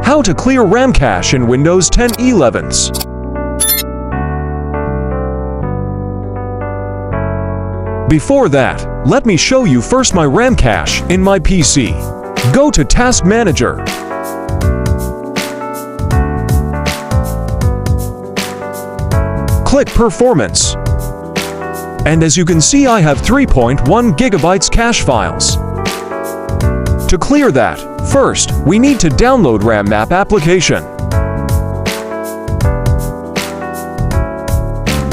How to clear RAM cache in Windows 10 11s. Before that, let me show you first my RAM cache in my PC. Go to Task Manager. Click Performance. And as you can see, I have 3.1 gigabytes cache files. To clear that, first, we need to download RAM Map application.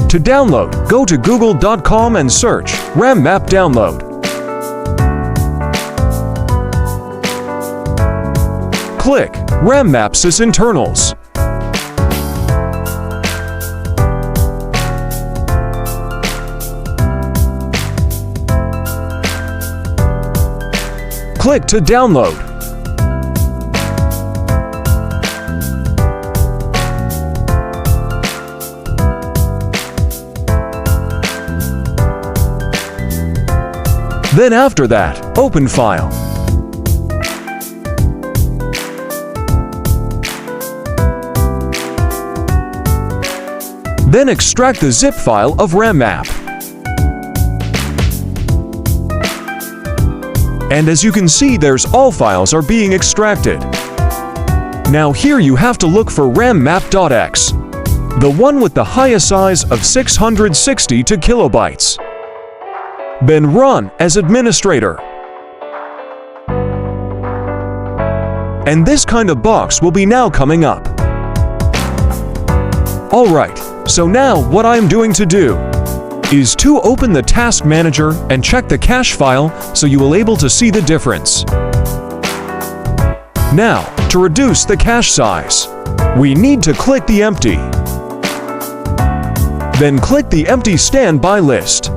To download, go to google.com and search RAM Map Download. Click RAM Map Sys Internals. Click to download. Then after that, open File. Then extract the zip file of RAM Map. And as you can see, there's all files are being extracted. Now here you have to look for rammap.x, the one with the highest size of 662 kilobytes. Then run as administrator. And this kind of box will be now coming up. Alright, so now what I am doing to do is to open the Task Manager and check the cache file so you will able to see the difference. Now, to reduce the cache size, we need to click the empty. Then click the empty standby list.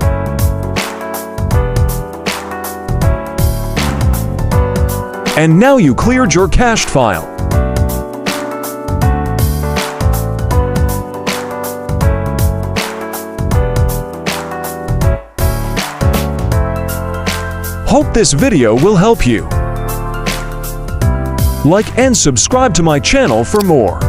And now you cleared your cached file. Hope this video will help you. Like and subscribe to my channel for more.